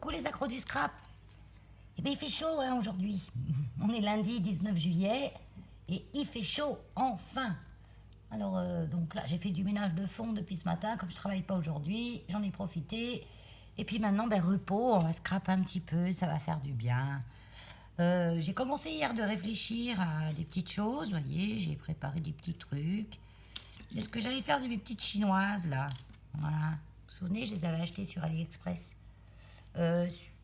Coucou les accros du scrap. Eh bien, il fait chaud hein, aujourd'hui. On est lundi 19 juillet et il fait chaud, enfin. Alors, donc là, j'ai fait du ménage de fond depuis ce matin. Comme je ne travaille pas aujourd'hui, j'en ai profité. Et puis maintenant, ben, repos, on va scraper un petit peu, ça va faire du bien. J'ai commencé hier de réfléchir à des petites choses, vous voyez, j'ai préparé des petits trucs. Est-ce que j'allais faire de mes petites chinoises, là? Voilà. Vous vous souvenez, je les avais achetées sur AliExpress.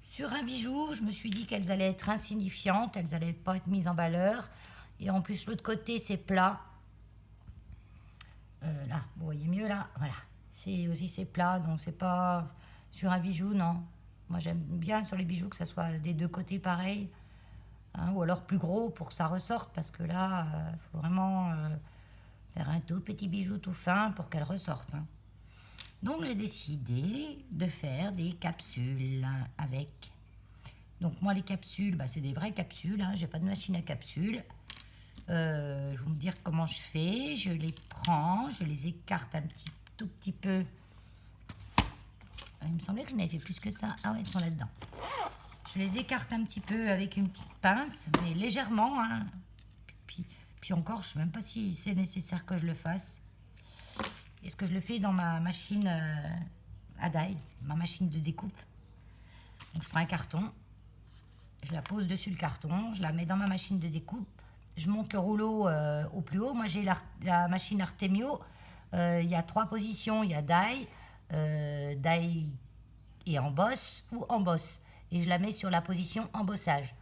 Sur un bijou, je me suis dit qu'elles allaient être insignifiantes, elles allaient pas être mises en valeur. Et en plus, l'autre côté, c'est plat. Là, vous voyez mieux, là, voilà. C'est plat, donc c'est pas sur un bijou, non. Moi, j'aime bien sur les bijoux que ça soit des deux côtés pareil. Hein, ou alors plus gros pour que ça ressorte, parce que là, il faut vraiment faire un tout petit bijou tout fin pour qu'elle ressorte. Hein. Donc j'ai décidé de faire des capsules avec. Donc moi les capsules, bah, c'est des vraies capsules, hein, j'ai pas de machine à capsules. Je vais vous dire comment je fais. Je les prends, je les écarte un tout petit peu. Il me semblait que je n'avais fait plus que ça. Ah ouais, ils sont là-dedans. Je les écarte un petit peu avec une petite pince, mais légèrement. Hein. Puis encore, je ne sais même pas si c'est nécessaire que je le fasse. Est-ce que je le fais dans ma machine à die, ma machine de découpe. Donc je prends un carton, je la pose dessus le carton, je la mets dans ma machine de découpe, je monte le rouleau au plus haut. Moi j'ai la machine Artemio, il y a 3 positions, il y a die et embosse ou embosse. Et je la mets sur la position embossage.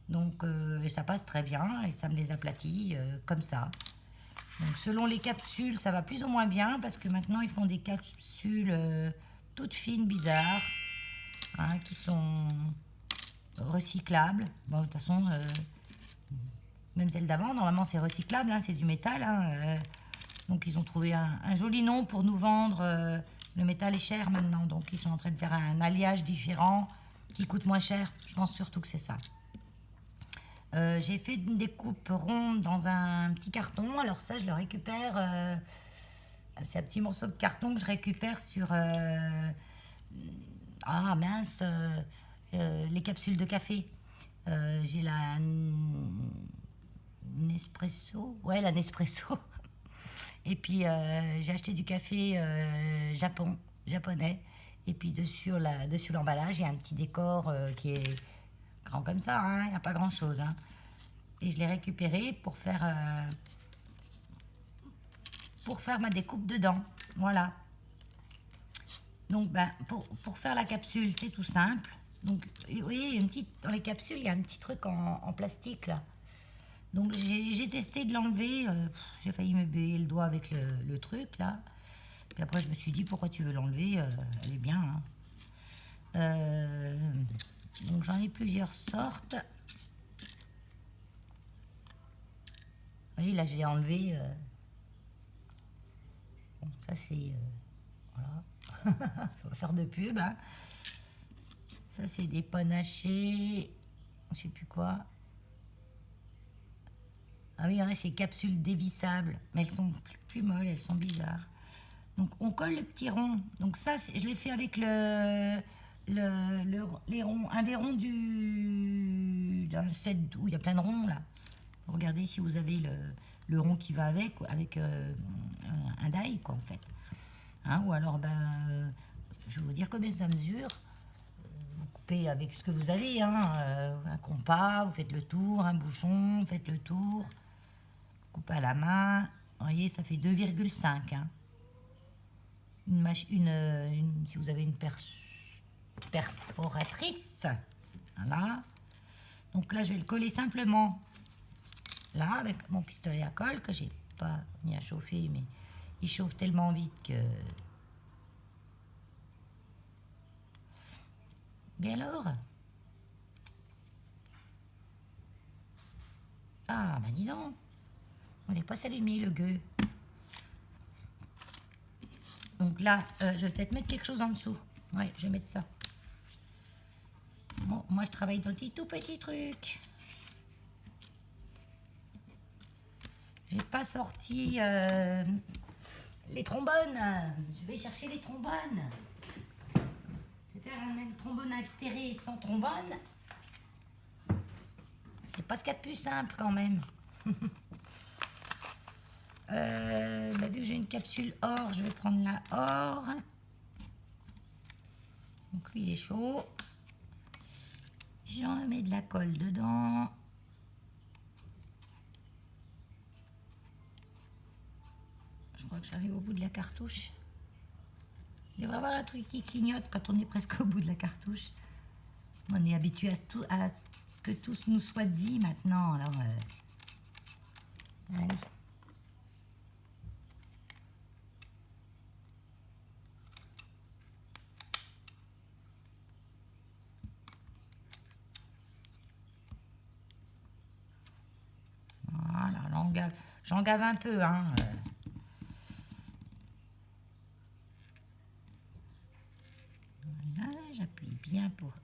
Donc et ça passe très bien et ça me les aplatit comme ça. Donc selon les capsules, ça va plus ou moins bien parce que maintenant ils font des capsules toutes fines, bizarres, hein, qui sont recyclables. Bon, de toute façon, même celle d'avant, normalement c'est recyclable, hein, c'est du métal. Hein, donc ils ont trouvé un joli nom pour nous vendre. Le métal est cher maintenant, donc ils sont en train de faire un alliage différent qui coûte moins cher. Je pense surtout que c'est ça. J'ai fait une découpe ronde dans un petit carton. Alors ça, je le récupère. C'est un petit morceau de carton que je récupère sur... ah mince, les capsules de café. J'ai la Nespresso. Ouais, la Nespresso. Et puis j'ai acheté du café japonais. Et puis dessus l'emballage, il y a un petit décor qui est grand comme ça, hein, il n'y a pas grand chose. Hein. Et je l'ai récupéré pour faire ma découpe dedans. Voilà. Donc ben, pour faire la capsule, c'est tout simple. Donc vous voyez, dans les capsules, il y a un petit truc en plastique là. Donc j'ai testé de l'enlever. J'ai failli me bailler le doigt avec le truc là. Puis après je me suis dit pourquoi tu veux l'enlever, elle est bien. Hein. Donc j'en ai plusieurs sortes. Vous voyez, là j'ai enlevé. Bon, ça c'est. Voilà. Faut pas faire de pub. Hein. Ça c'est des panachés. Je sais plus quoi. Ah oui, il y en a, c'est capsules dévissables. Mais elles sont plus molles, elles sont bizarres. Donc on colle le petit rond. Donc ça, je l'ai fait avec les ronds, un des ronds d'un set où il y a plein de ronds là. Regardez si vous avez le rond qui va avec un die quoi en fait. Hein, ou alors je vais vous dire combien ça mesure. Vous coupez avec ce que vous avez, hein, un compas, vous faites le tour, un bouchon, vous faites le tour, coupez à la main. Vous voyez, ça fait 2,5. Hein. Si vous avez une perforatrice, voilà. Donc là, je vais le coller simplement là avec mon pistolet à colle que j'ai pas mis à chauffer, mais il chauffe tellement vite que. Bien alors. Ah, bah dis donc. On n'est pas s'allumer le gueux. Donc là, je vais peut-être mettre quelque chose en dessous. Ouais, je vais mettre ça. Bon, moi, je travaille dans des tout petits trucs. J'ai pas sorti les trombones. Je vais chercher les trombones. Je vais faire le même trombone altéré sans trombone, c'est pas ce qu'il y a de plus simple quand même. Vu que j'ai une capsule or, je vais prendre la or. Donc lui il est chaud. J'en mets de la colle dedans. Je crois que j'arrive au bout de la cartouche. Il devrait y avoir un truc qui clignote quand on est presque au bout de la cartouche. On est habitué à ce que tout nous soit dit maintenant. Alors, allez. Voilà, j'en gave un peu, hein. Voilà, j'appuie bien pour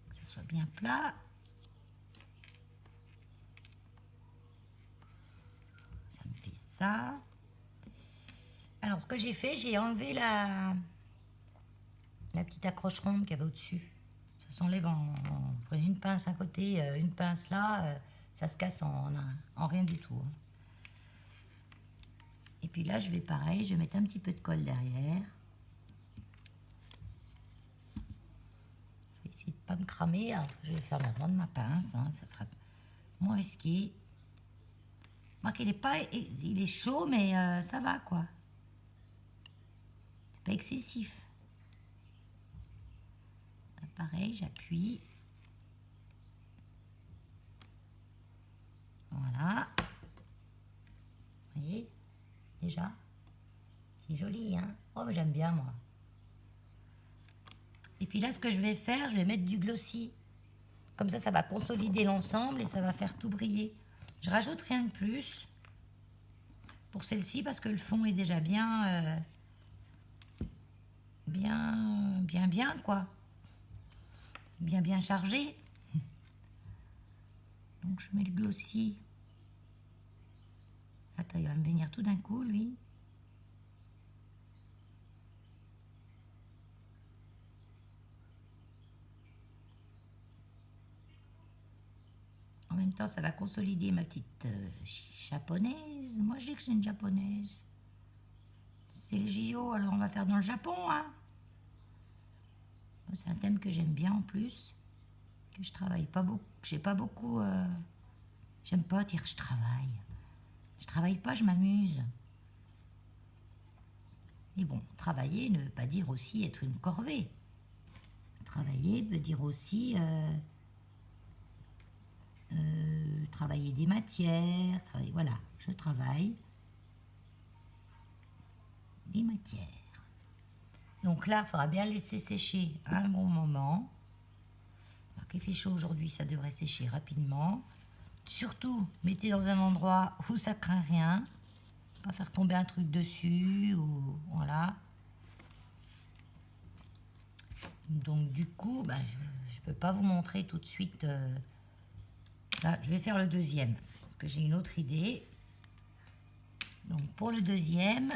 que ça soit bien plat. Ça me fait ça. Alors, ce que j'ai fait, j'ai enlevé la petite accroche ronde qu'il y avait au-dessus. Ça s'enlève en prenez une pince à côté, une pince là, ça se casse en rien du tout. Hein. Et puis là, je vais pareil, je vais mettre un petit peu de colle derrière. Je vais essayer de ne pas me cramer. Alors, je vais faire maintenant de ma pince, hein, ça sera moins risqué. Moi, il est chaud, mais ça va quoi. C'est pas excessif. Là, pareil, j'appuie. Voilà. Vous voyez, déjà, c'est joli, hein. Oh, j'aime bien, moi. Et puis là, ce que je vais faire, je vais mettre du glossy. Comme ça va consolider l'ensemble et ça va faire tout briller. Je rajoute rien de plus pour celle-ci parce que le fond est déjà bien, bien, quoi. Bien chargé. Donc, je mets le glossy. Attends, il va me venir tout d'un coup, lui. En même temps, ça va consolider ma petite japonaise. Moi, je dis que c'est une japonaise. C'est le JO, alors on va faire dans le Japon, hein. C'est un thème que j'aime bien en plus. Que je travaille pas beaucoup. J'ai pas beaucoup... J'aime pas dire je travaille. Je travaille pas, je m'amuse. Mais bon, travailler ne veut pas dire aussi être une corvée. Travailler veut dire aussi travailler des matières. Voilà, je travaille des matières. Donc là, il faudra bien laisser sécher un bon moment. Alors qu'il fait chaud aujourd'hui, ça devrait sécher rapidement. Surtout, mettez dans un endroit où ça craint rien. Pas faire tomber un truc dessus ou voilà. Donc du coup, je peux pas vous montrer tout de suite. Là, je vais faire le deuxième parce que j'ai une autre idée. Donc pour le deuxième,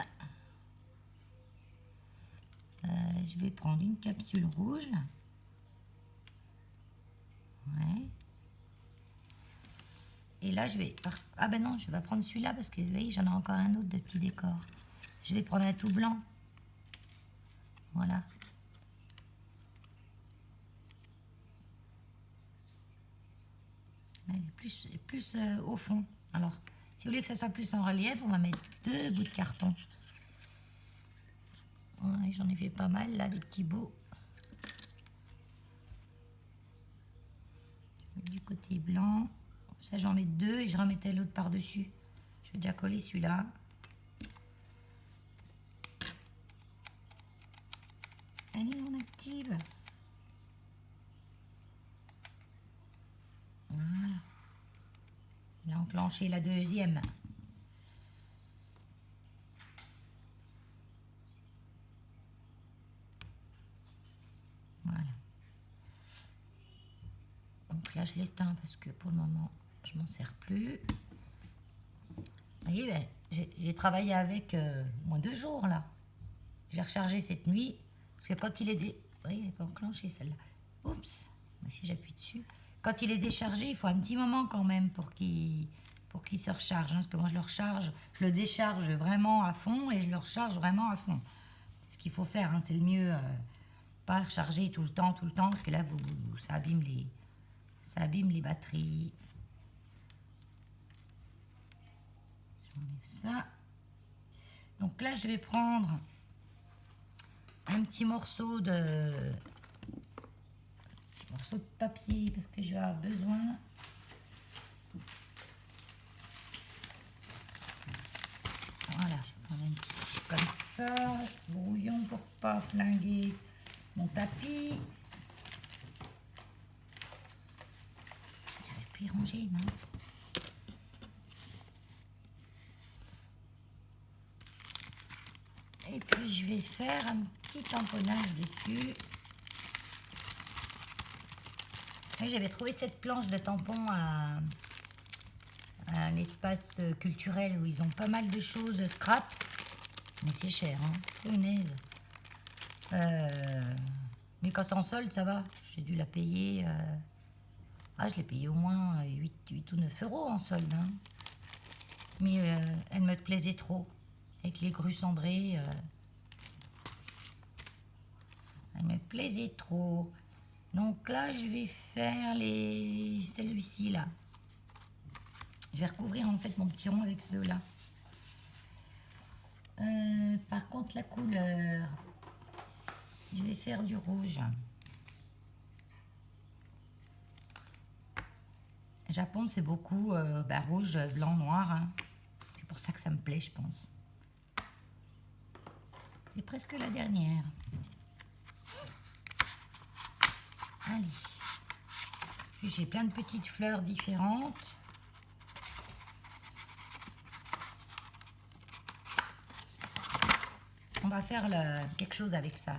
je vais prendre une capsule rouge. Ouais. Et là, je vais... Ah ben non, je vais prendre celui-là parce que, vous voyez, j'en ai encore un autre de petit décor. Je vais prendre un tout blanc. Voilà. Là, il est plus au fond. Alors, si vous voulez que ça soit plus en relief, on va mettre 2 bouts de carton. Ouais, j'en ai fait pas mal, là, des petits bouts. Du côté blanc. Ça, j'en mets 2 et je remettais l'autre par-dessus. Je vais déjà coller celui-là. Allez, on active. Voilà. Il a enclenché la deuxième. Voilà. Donc là, je l'éteins parce que pour le moment, je m'en sers plus. Vous voyez, j'ai travaillé avec moins 2 jours là. J'ai rechargé cette nuit parce que quand il est Oui, elle n'est pas enclenchée celle-là. Oups, si j'appuie dessus. Quand il est déchargé, il faut un petit moment quand même pour qu'il se recharge. Hein, parce que moi, je le recharge, je le décharge vraiment à fond et je le recharge vraiment à fond. C'est ce qu'il faut faire, hein, c'est le mieux. Pas recharger tout le temps, parce que là, ça abîme les batteries. J'enlève ça. Donc là, je vais prendre un petit morceau de papier parce que je vais avoir besoin. Voilà, je vais prendre un petit truc comme ça, brouillon pour pas flinguer mon tapis. J'arrive plus à y ranger, mince. Et puis je vais faire un petit tamponnage dessus. J'avais trouvé cette planche de tampon à l'espace culturel où ils ont pas mal de choses scrap. Mais c'est cher, hein. Punaise. Mais quand c'est en solde, ça va. J'ai dû la payer. Je l'ai payé au moins 8 ou 9 euros en solde. Hein. Mais elle me plaisait trop. Avec les grues cendrées. Elle me plaisait trop. Donc là, je vais faire celui-ci là. Je vais recouvrir en fait mon petit rond avec ceux-là. Par contre, la couleur, je vais faire du rouge. Japon, c'est beaucoup rouge, blanc, noir. Hein. C'est pour ça que ça me plaît, je pense. C'est presque la dernière. Allez. Puis j'ai plein de petites fleurs différentes. On va faire quelque chose avec ça.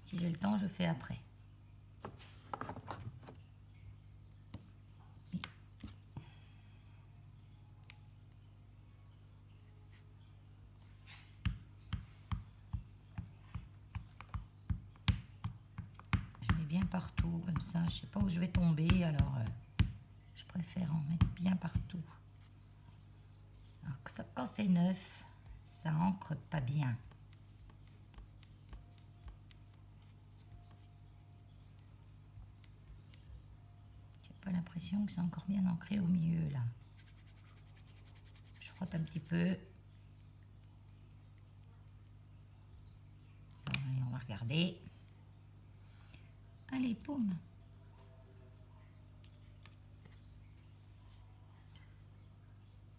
Si j'ai le temps, je fais après. Je mets bien partout, comme ça. Je sais pas où je vais tomber, alors je préfère en mettre bien partout. Alors, quand c'est neuf, ça ancre pas bien. J'ai pas l'impression que c'est encore bien ancré au milieu là. Je frotte un petit peu. Allez, on va regarder. Allez, poum.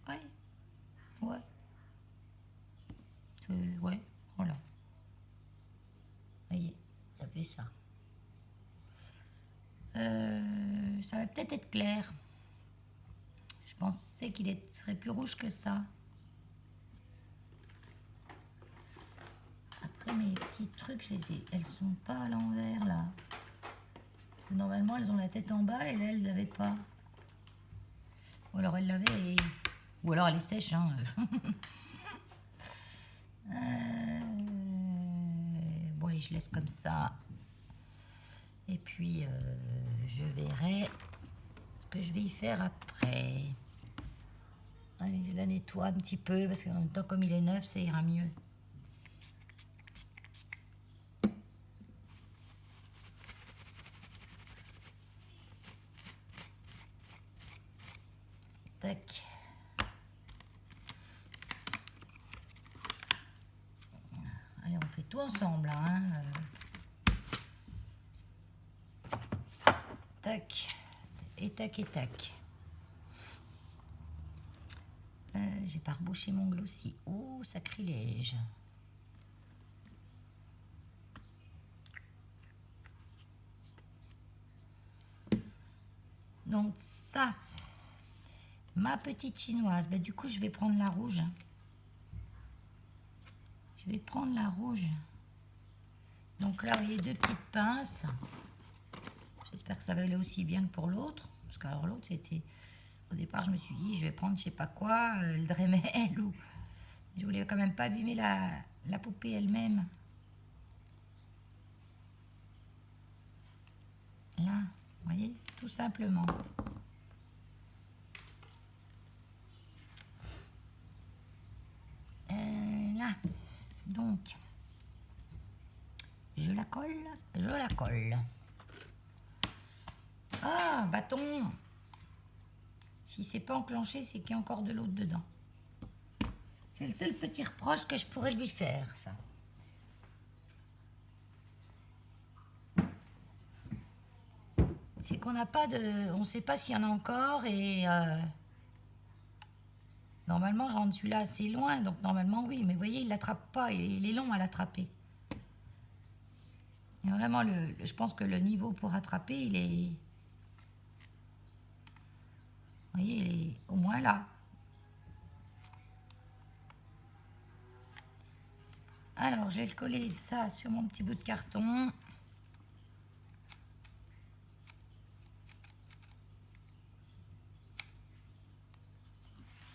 Ouais. Ouais. Ouais, voilà. Vous voyez, ça fait ça. Ça va peut-être être clair. Je pensais qu'il serait plus rouge que ça. Après, mes petits trucs, elles sont pas à l'envers, là. Parce que normalement, elles ont la tête en bas et là, elles l'avaient pas. Ou alors, elles l'avaient ou alors, elle est sèche, hein. Bon, je laisse comme ça. Et puis, je verrai ce que je vais y faire après. Allez, je la nettoie un petit peu, parce qu'en même temps, comme il est neuf, ça ira mieux. Tac. Allez, on fait tout ensemble, hein. Tac. Et tac, et tac. J'ai pas rebouché mon glossy. Oh, sacrilège. Donc ça, ma petite chinoise. Ben, du coup, je vais prendre la rouge. Je vais prendre la rouge. Donc là, vous voyez, deux petites pinces. J'espère que ça va aller aussi bien que pour l'autre. Parce que alors l'autre, c'était... Au départ, je me suis dit, je vais prendre je sais pas quoi, le Dremel ou... Je voulais quand même pas abîmer la poupée elle-même. tout simplement. Là, donc, je la colle. Ah, bâton! Si c'est pas enclenché, c'est qu'il y a encore de l'eau dedans. C'est le seul petit reproche que je pourrais lui faire, ça. C'est qu'on n'a pas de... On ne sait pas s'il y en a encore et... Normalement, je rentre celui-là assez loin, donc normalement, oui. Mais vous voyez, il ne l'attrape pas, il est long à l'attraper. Vraiment, je pense que le niveau pour attraper, il est... Vous voyez, il est au moins là. Alors, je vais le coller ça sur mon petit bout de carton.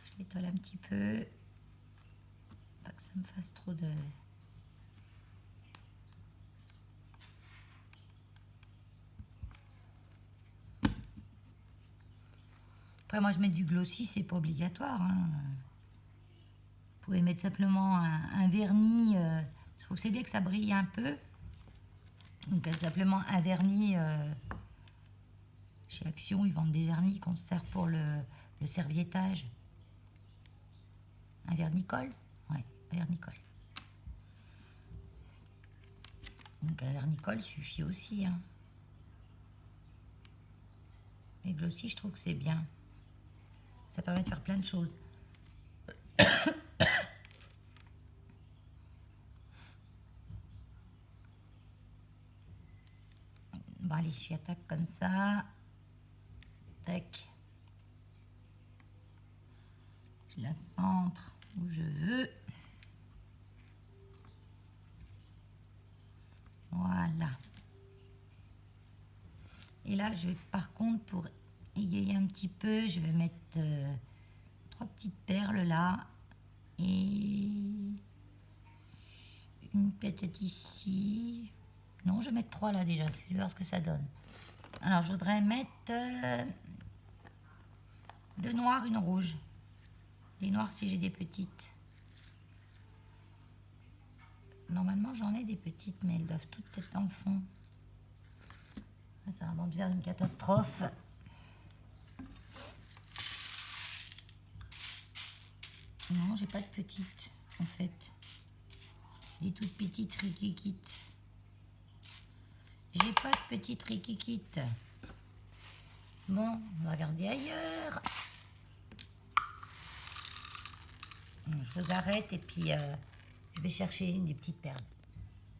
Je l'étale un petit peu. Pas que ça me fasse trop de... Après, moi, je mets du glossy, c'est pas obligatoire. Hein. Vous pouvez mettre simplement un vernis. Je trouve que c'est bien que ça brille un peu. Donc, simplement un vernis. Chez Action, ils vendent des vernis qu'on se sert pour le serviettage. Un vernicole. Ouais, un vernicole. Donc, un vernicole suffit aussi. Hein. Et glossy, je trouve que c'est bien. Ça permet de faire plein de choses. Bon, allez, j'y attaque comme ça. Tac. Je la centre où je veux. Voilà. Et là, je vais, par contre, pour égayer un petit peu, je vais mettre 3 petites perles là. Et une peut-être ici. Non, je vais mettre 3 là déjà, c'est voir ce que ça donne. Alors, je voudrais mettre 2 noires, une rouge. Les noires si j'ai des petites. Normalement, j'en ai des petites, mais elles doivent toutes être dans le fond. Attends, avant de faire une catastrophe. Non, j'ai pas de petites, en fait. Des toutes petites riquiquites. J'ai pas de petites riquiquites. Bon, on va regarder ailleurs. Je vous arrête et puis je vais chercher une des petites perles.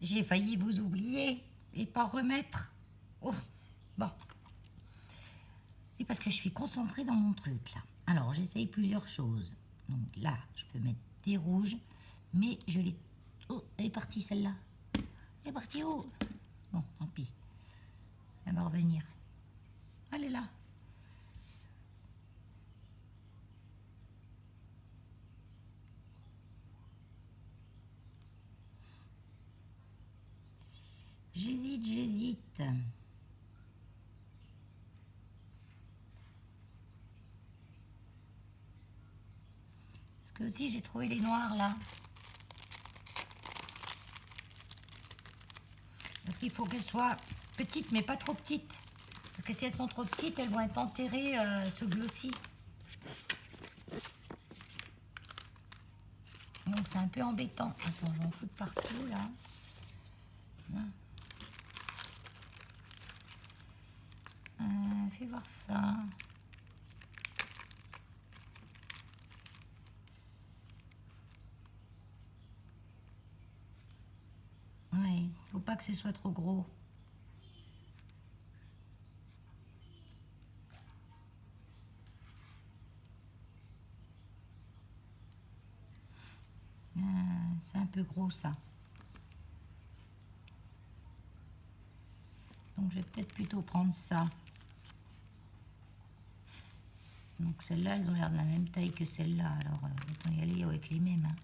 J'ai failli vous oublier et pas remettre. Oh, bon. Et parce que je suis concentrée dans mon truc là. Alors, j'essaye plusieurs choses. Donc là, je peux mettre des rouges, mais je l'ai... Oh, elle est partie celle-là. Elle est partie où? Bon, tant pis. Elle va revenir. Elle est là. J'hésite. Parce que aussi, j'ai trouvé les noirs là. Parce qu'il faut qu'elles soient petites, mais pas trop petites. Parce que si elles sont trop petites, elles vont être enterrées ce glossy. Donc c'est un peu embêtant. Attends, je vais en foutre partout là. Fais voir ça. Ouais, faut pas que ce soit trop gros. C'est un peu gros ça. Donc je vais peut-être plutôt prendre ça. Donc celles-là, elles ont l'air de la même taille que celle-là. Alors autant y aller avec les mêmes. Hein.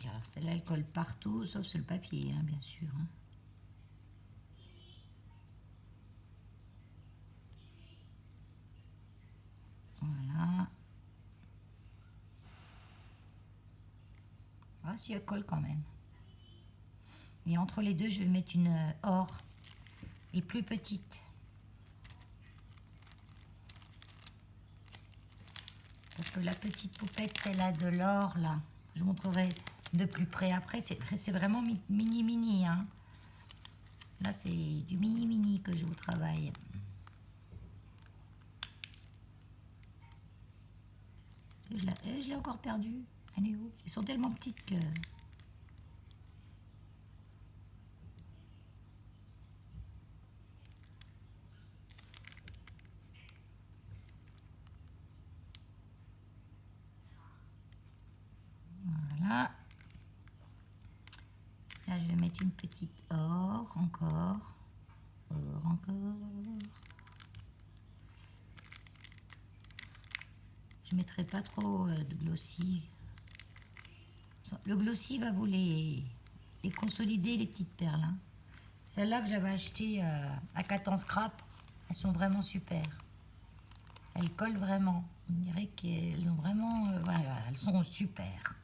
Puis alors celle-là, elle colle partout, sauf sur le papier, hein, bien sûr. Hein. Voilà. Ah, si elle colle quand même. Et entre les deux, je vais mettre une or, et plus petite. Parce que la petite poupette, elle a de l'or, là. Je vous montrerai de plus près après. C'est vraiment mini. Hein. Là, c'est du mini que je vous travaille. Je l'ai encore perdue. Elle est où? Elles sont tellement petites que... Voilà. Là, je vais mettre une petite or, encore. Or, encore. Je ne mettrai pas trop de glossy. Le glossy va vous les consolider, les petites perles. Hein. Celles-là que j'avais achetées à 14 scrap, elles sont vraiment super. Elles collent vraiment. On dirait qu'elles ont vraiment... voilà, elles sont super.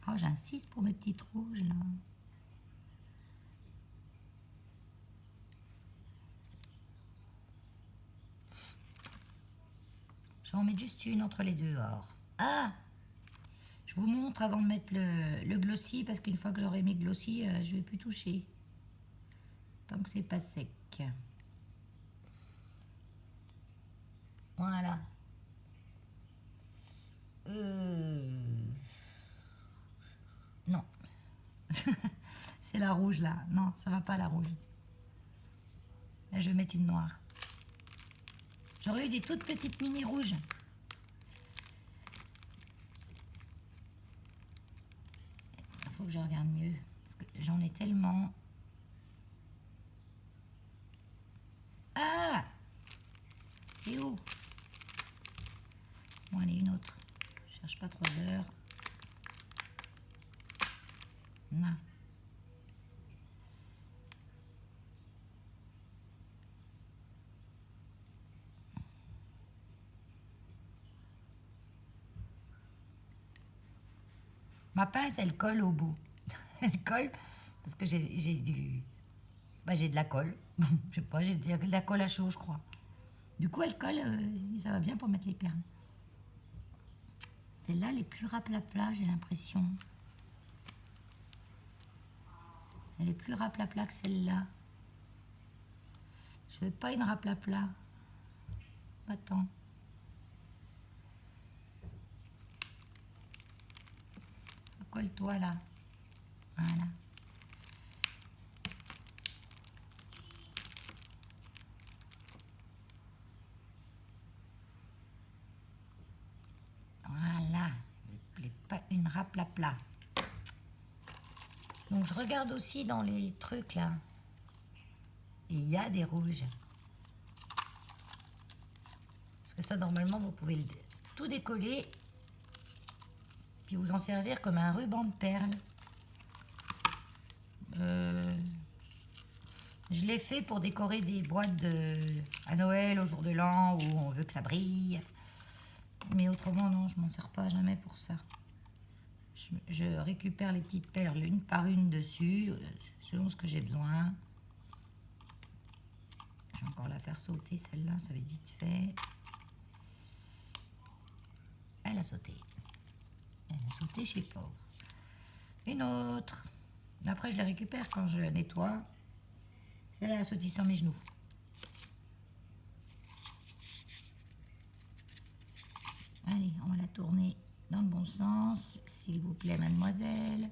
Oh, j'insiste pour mes petites rouges, là. Je vais en mettre juste une entre les deux or. Ah! Je vous montre avant de mettre le glossy, parce qu'une fois que j'aurai mis glossy, je ne vais plus toucher. Tant que c'est pas sec. Voilà. Non. C'est la rouge là. Non, ça va pas la rouge. Là, je vais mettre une noire. J'aurais eu des toutes petites mini rouges. Il faut que je regarde mieux. Parce que j'en ai tellement. Ah! Et où? Bon, allez, une autre. Je cherche pas 3 heures. Non. Ma pince, elle colle au bout. Elle colle parce que j'ai du... Bah, j'ai de la colle. Je sais pas, j'ai de la colle à chaud, je crois. Du coup, elle colle, ça va bien pour mettre les perles. Celle-là, elle est plus raplapla, j'ai l'impression. Elle est plus raplapla que celle-là. Je veux pas une raplapla. Attends. Colle-toi là. Voilà. Voilà. Pas une raplapla. Donc je regarde aussi dans les trucs là. Et il y a des rouges. Parce que ça, normalement, vous pouvez tout décoller. Puis vous en servir comme un ruban de perles. Je l'ai fait pour décorer des boîtes à Noël, au jour de l'an, où on veut que ça brille. Mais autrement, non, je m'en sers pas jamais pour ça. Je récupère les petites perles une par une dessus, selon ce que j'ai besoin. Je vais encore la faire sauter, celle-là, ça va être vite fait. Elle a sauté. Elle a sauté chez Paul. Une autre. Après, je la récupère quand je la nettoie. Celle-là a sauté sur mes genoux. Allez, on va la tourner dans le bon sens, s'il vous plaît, mademoiselle.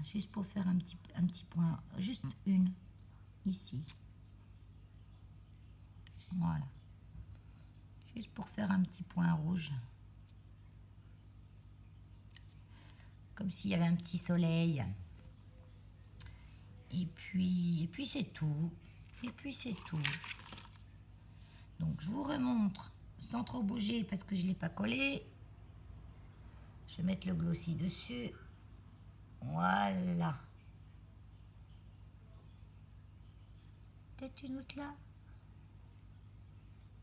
Juste pour faire un petit point, juste une, ici. Voilà. Juste pour faire un petit point rouge. Comme s'il y avait un petit soleil. Et puis c'est tout. Et puis c'est tout. Donc je vous remontre sans trop bouger parce que je ne l'ai pas collé. Je vais mettre le glossy dessus. Voilà. Peut-être une autre là.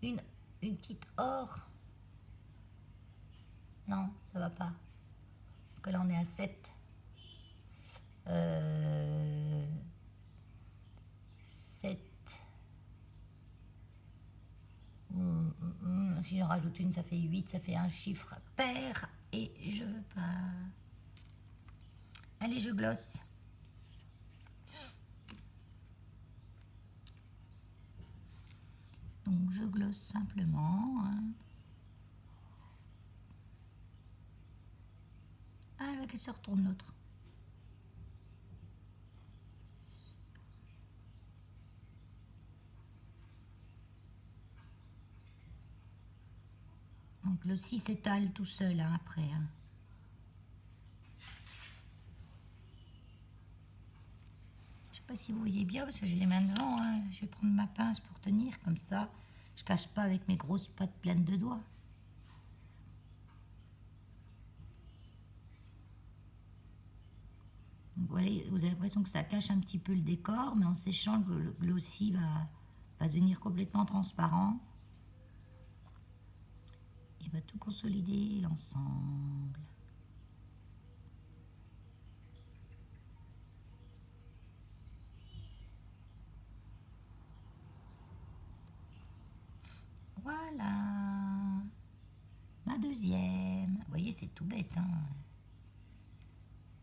Une petite or. Non, ça va pas. Parce que là on est à 7. 7. Si j'en rajoute une, ça fait 8, ça fait un chiffre pair. Et je veux pas. Allez, je glosse. Donc je glosse simplement. Hein. Ah, là, qu'elle se retourne l'autre. Donc le 6 s'étale tout seul hein, après. Hein. Je sais pas si vous voyez bien parce que j'ai les mains devant. Hein. Je vais prendre ma pince pour tenir comme ça. Je cache pas avec mes grosses pattes pleines de doigts. Donc, voilà, vous avez l'impression que ça cache un petit peu le décor, mais en séchant, le glossy va devenir complètement transparent. Il va tout consolider l'ensemble. Voilà. Ma deuxième. Vous voyez, c'est tout bête. Hein.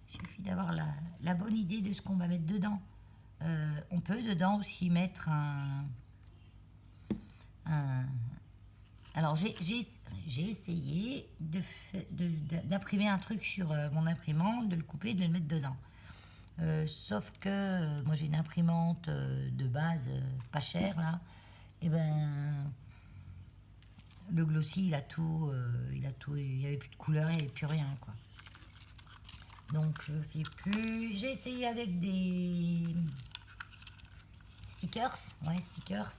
Il suffit d'avoir la bonne idée de ce qu'on va mettre dedans. On peut dedans aussi mettre alors j'ai essayé d'imprimer un truc sur mon imprimante, de le couper, de le mettre dedans. Sauf que moi j'ai une imprimante de base pas chère là. Et ben le glossy il a tout, il n'y avait plus de couleur, il n'y avait plus rien quoi. Donc je fais plus. J'ai essayé avec des stickers, ouais stickers.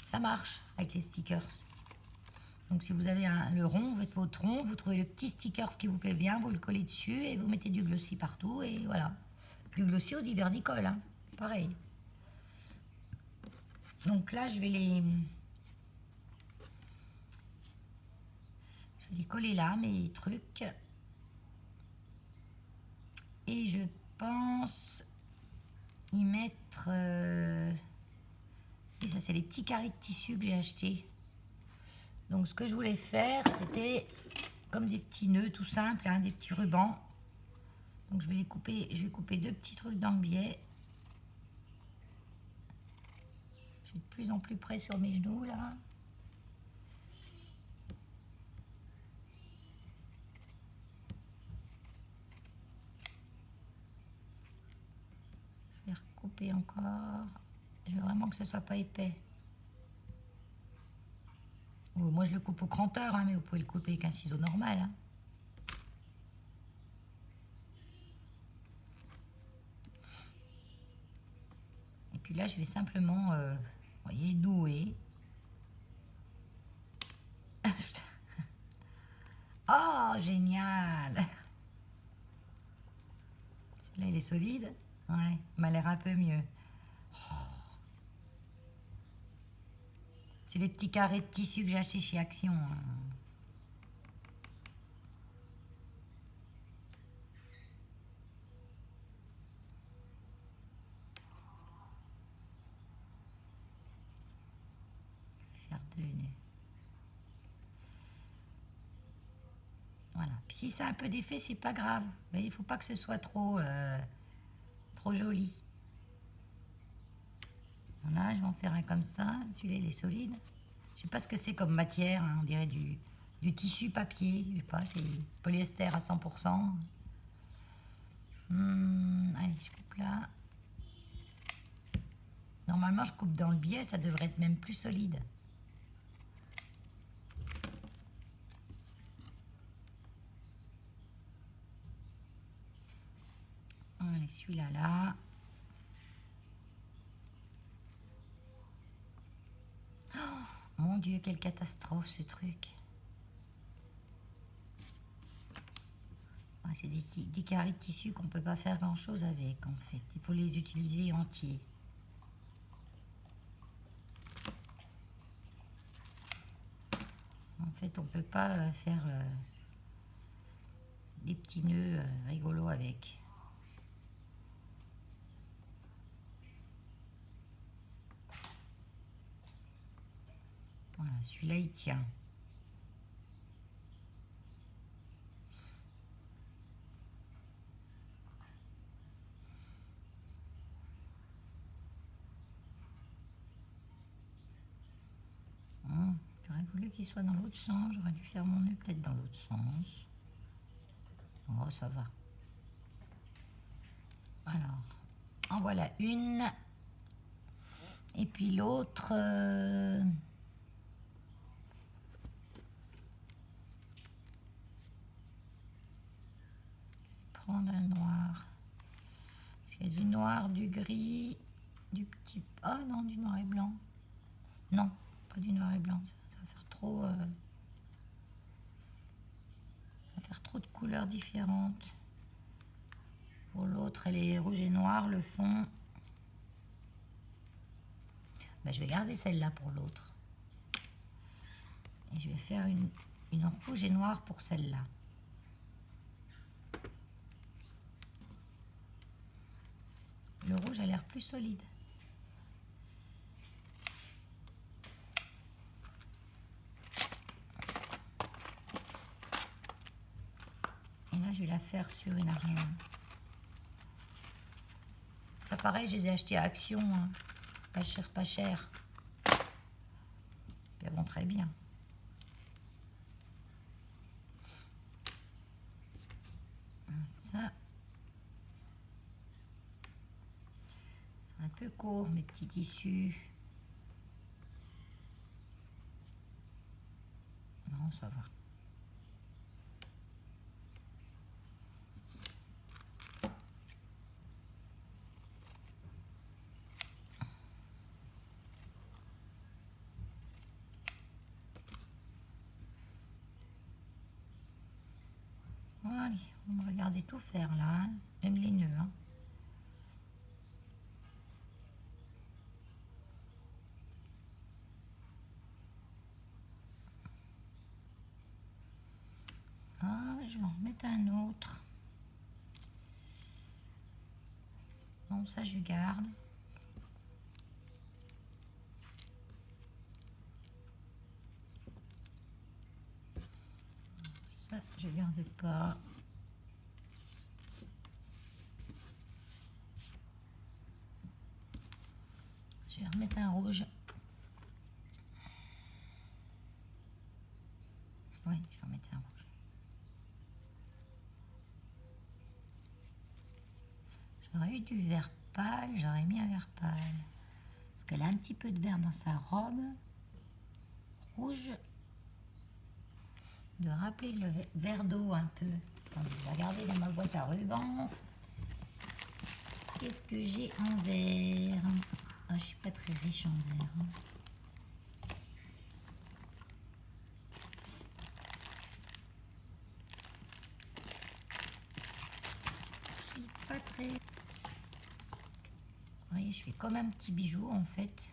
Ça marche avec les stickers. Donc si vous avez le rond, vous faites votre rond, vous trouvez le petit sticker qui vous plaît bien, vous le collez dessus et vous mettez du glossy partout et voilà. Du glossy ou du vernicole, hein. Pareil. Donc là je vais les coller là, mes trucs. Et je pense y mettre... Et ça c'est les petits carrés de tissu que j'ai achetés. Donc ce que je voulais faire, c'était comme des petits nœuds tout simples, hein, des petits rubans. Donc je vais les couper, je vais couper deux petits trucs dans le biais. Je suis de plus en plus près sur mes genoux là. Je vais recouper encore. Je veux vraiment que ce soit pas épais. Moi je le coupe au cranteur, hein, mais vous pouvez le couper avec un ciseau normal. Hein. Et puis là je vais simplement, vous voyez, nouer. Oh, génial! Celui-là il est solide. Ouais, il m'a l'air un peu mieux. C'est les petits carrés de tissu que j'ai achetés chez Action. Hein. Faire deux nœuds. Voilà. Puis si ça a un peu d'effet, c'est pas grave. Mais il faut pas que ce soit trop joli. Voilà, je vais en faire un comme ça. Celui-là, il est solide. Je sais pas ce que c'est comme matière. Hein. On dirait du tissu papier. Je sais pas, c'est polyester à 100%. Allez, je coupe là. Normalement, je coupe dans le biais. Ça devrait être même plus solide. Allez, celui-là, là. Mon Dieu, quelle catastrophe ce truc. C'est des carrés de tissu qu'on ne peut pas faire grand chose avec en fait. Il faut les utiliser entiers. En fait, on ne peut pas faire des petits nœuds rigolos avec. Voilà, celui-là il tient. J'aurais voulu qu'il soit dans l'autre sens. J'aurais dû faire mon nœud peut-être dans l'autre sens. Oh, ça va. Alors, en voilà une. Et puis l'autre... prendre un noir. Est-ce qu'il y a du noir, du gris, du petit... Ah non, du noir et blanc. Non, pas du noir et blanc. Ça va faire trop... ça va faire trop de couleurs différentes. Pour l'autre, elle est rouge et noir, le fond. Ben, je vais garder celle-là pour l'autre. Et je vais faire une rouge et noire pour celle-là. Le rouge a l'air plus solide. Et là, je vais la faire sur une argent. Ça, pareil, je les ai achetés à Action. Hein. Pas cher, pas cher. Elles vont très bien. Ça. C'est un peu court, mes petits tissus. Non, ça va. Allez, on va regarder tout faire là, hein. Même les nœuds. Hein. Ah, je vais en remettre un autre. Non, ça je garde. Ça, je garde pas. Je vais remettre un rouge. Oui, je vais remettre un rouge. J'aurais eu du vert pâle, j'aurais mis un vert pâle. Parce qu'elle a un petit peu de vert dans sa robe. Rouge. De rappeler le verre d'eau un peu. Attendez, je vais regarder dans ma boîte à ruban. Qu'est-ce que j'ai en vert? Ah, je suis pas très riche en vert. Hein. Je suis pas très... Vous voyez, je fais comme un petit bijou en fait.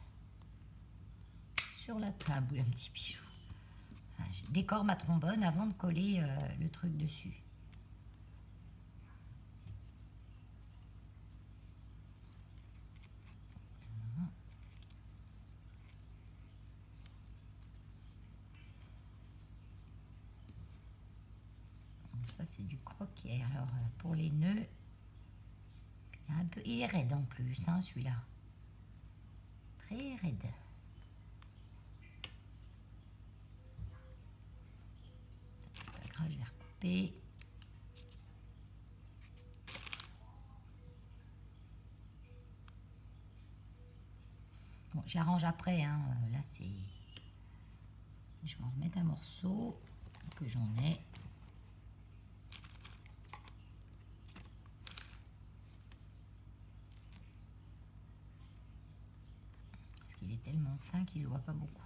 Sur la table, un petit bijou. Je décore ma trombone avant de coller le truc dessus. Ça c'est du croquet. Alors pour les nœuds, il est raide en plus, hein, celui-là. Très raide. Pas grave, je vais recouper. Bon, j'arrange après, hein. Là c'est... Je vais en remettre un morceau que j'en ai. Parce qu'il est tellement fin qu'il ne se voit pas beaucoup.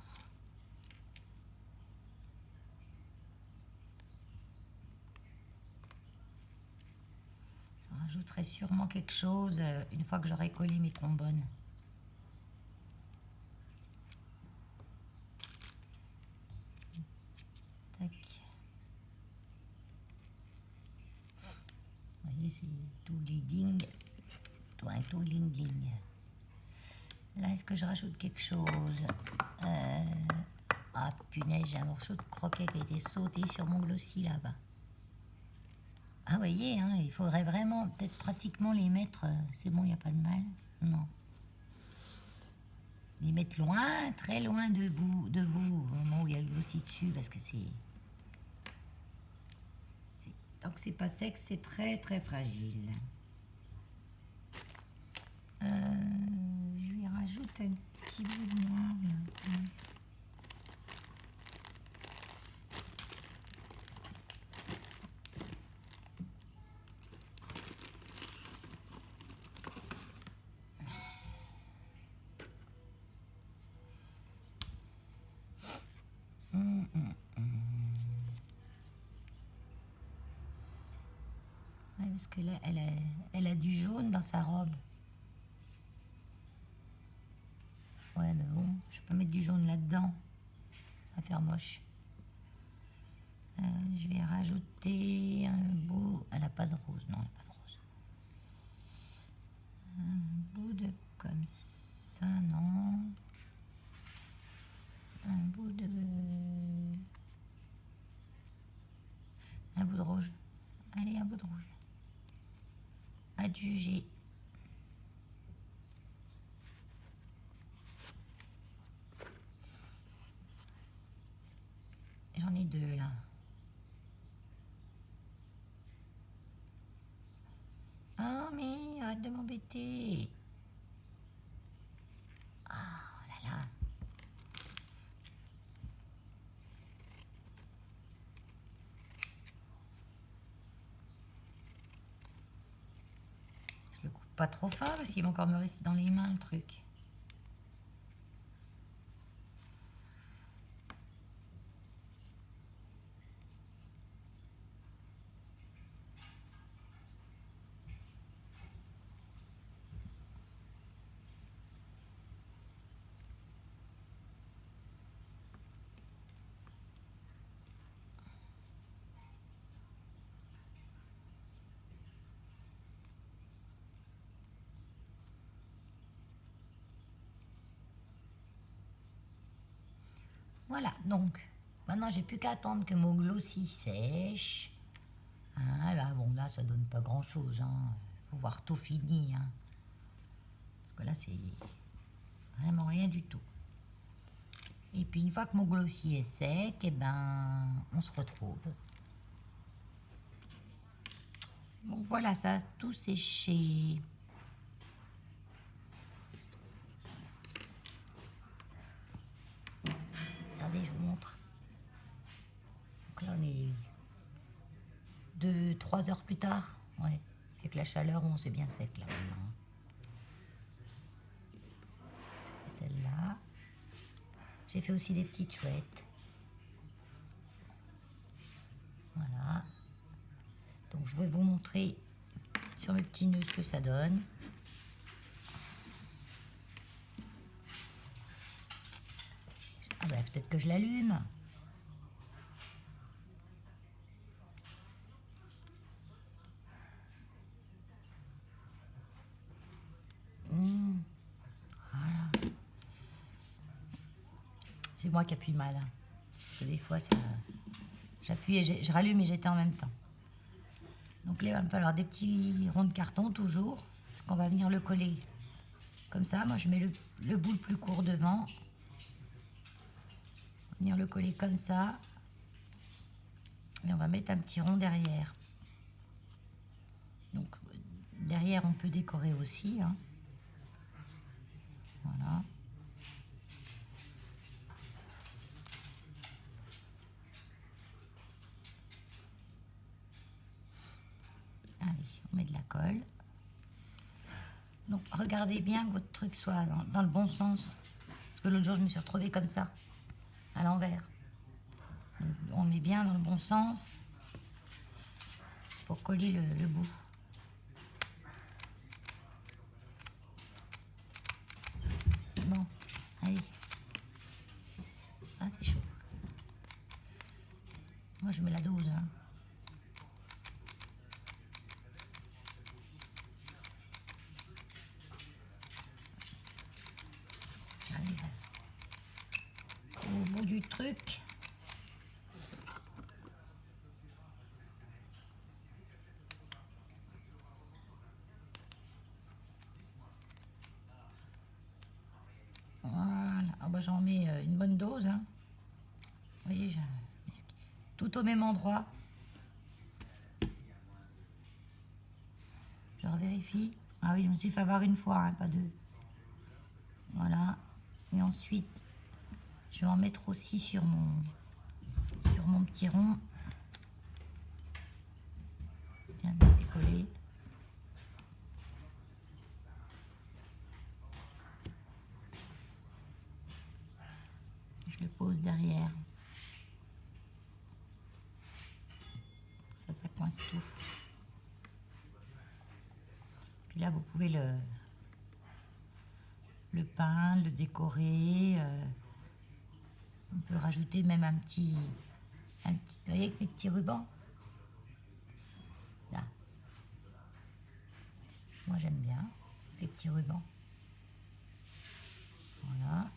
rajouterai sûrement quelque chose une fois que j'aurai collé mes trombones. Tac. Vous voyez, c'est tout ling, tout ling. Là, est-ce que je rajoute quelque chose? Ah, punaise, j'ai un morceau de croquet qui a été sauté sur mon glossy là-bas. Ah, vous voyez, hein, il faudrait vraiment, peut-être pratiquement les mettre... c'est bon, il n'y a pas de mal? Non. Les mettre loin, très loin de vous, au moment où il y a le glossy dessus, parce que c'est... Tant que c'est pas sec, c'est très très fragile. Je lui rajoute un petit bout de noir là. Ouais, parce que là, elle a du jaune dans sa robe. Ouais, mais bon, je peux mettre du jaune là-dedans. Ça va faire moche. Je vais rajouter un bout... Elle n'a pas de rose, non, elle n'a pas de rose. Un bout de comme ça, non. Un bout de rouge. Allez, un bout de rouge. Adjugé. J'en ai deux là. Oh mais arrête de m'embêter. Oh là là. Je le coupe pas trop fin parce qu'il va encore me rester dans les mains le truc. Voilà, donc maintenant j'ai plus qu'à attendre que mon glossy sèche. Hein, là, bon, là ça donne pas grand chose. Hein. Faut voir tout fini. Hein. Parce que là c'est vraiment rien du tout. Et puis une fois que mon glossy est sec, et ben on se retrouve. Donc voilà, ça a tout séché. Regardez, je vous montre. Donc là, on est 2-3 heures plus tard. Ouais, avec la chaleur, on c'est bien sec là maintenant. Et celle-là. J'ai fait aussi des petites chouettes. Voilà. Donc je vais vous montrer sur mes petits nœuds ce que ça donne. Ah bah peut-être que je l'allume. Voilà. C'est moi qui appuie mal. Hein. Parce que des fois, j'appuie et je rallume et j'éteins en même temps. Donc là, il va me falloir des petits ronds de carton toujours. Parce qu'on va venir le coller comme ça. Moi, je mets le bout le plus court devant. Venir le coller comme ça. Et on va mettre un petit rond derrière. Donc, derrière, on peut décorer aussi. Hein. Voilà. Allez, on met de la colle. Donc, regardez bien que votre truc soit dans le bon sens. Parce que l'autre jour, je me suis retrouvée comme ça, à l'envers. On met bien dans le bon sens pour coller le bout. bah, j'en mets une bonne dose. Hein. Vous voyez, tout au même endroit. Je revérifie. Ah oui, je me suis fait avoir une fois, hein, pas deux. Voilà. Et ensuite, je vais en mettre aussi sur mon petit rond. Tiens, décoller. Je le pose derrière. Ça coince tout. Puis là, vous pouvez le peindre, le décorer. On peut rajouter même un petit, vous voyez, avec mes petits rubans. Là. Moi, j'aime bien les petits rubans. Voilà.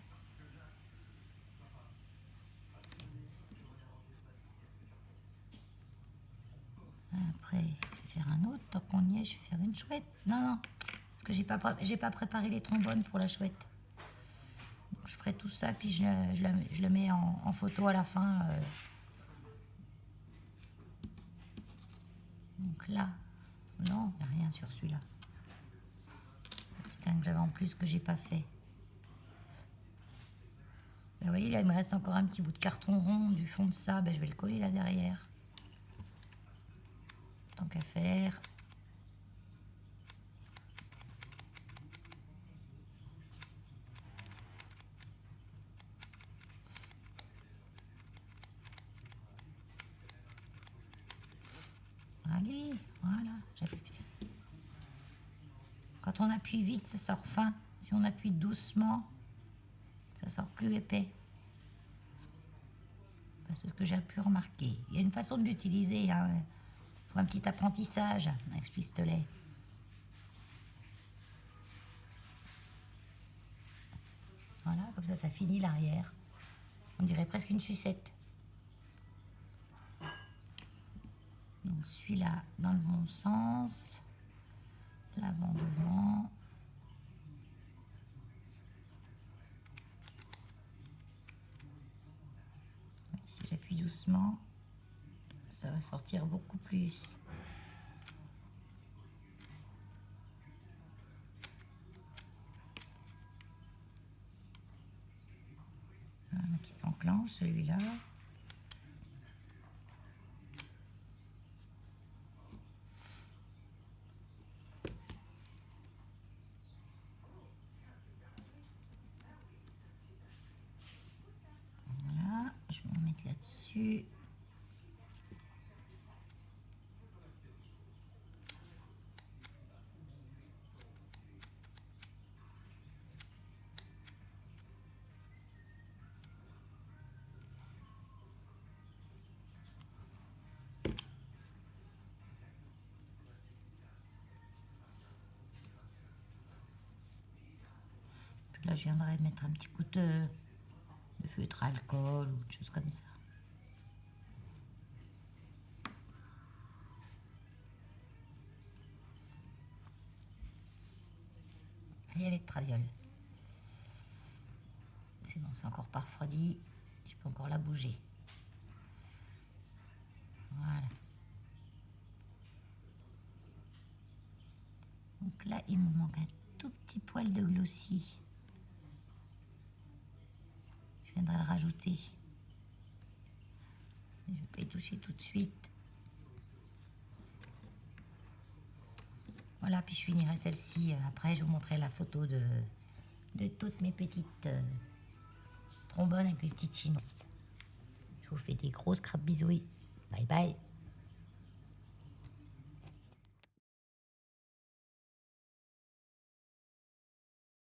Après, je vais faire un autre. Tant qu'on y est, je vais faire une chouette. Non, parce que j'ai pas préparé les trombones pour la chouette. Donc, je ferai tout ça, puis je le mets en photo à la fin. Donc là, non, il n'y a rien sur celui-là. C'est un que j'avais en plus que j'ai pas fait. Ben, vous voyez, là, il me reste encore un petit bout de carton rond du fond de ça. Ben, je vais le coller là derrière. Tant qu'à faire. Allez, voilà. Quand on appuie vite, ça sort fin. Si on appuie doucement, ça sort plus épais. C'est ce que j'ai pu remarquer. Il y a une façon de l'utiliser, hein, pour un petit apprentissage avec ce pistolet. Voilà, comme ça finit l'arrière. On dirait presque une sucette. Donc celui-là dans le bon sens. L'avant devant. Si j'appuie doucement, ça va sortir beaucoup plus. Voilà, qui s'enclenche celui-là. Voilà, je vais en mettre là-dessus. Là, je viendrai mettre un petit coup de feutre à alcool ou autre chose comme ça. Et elle est de traviole. C'est bon, c'est encore pas refroidi. Je peux encore la bouger. Voilà. Donc là, il me manque un tout petit poil de glossy. Je viendrai le rajouter. Je vais pas y toucher tout de suite. Voilà, puis je finirai celle-ci. Après, je vous montrerai la photo de toutes mes petites trombones avec mes petites chinoises. Je vous fais des grosses crêpes bisouilles. Bye bye.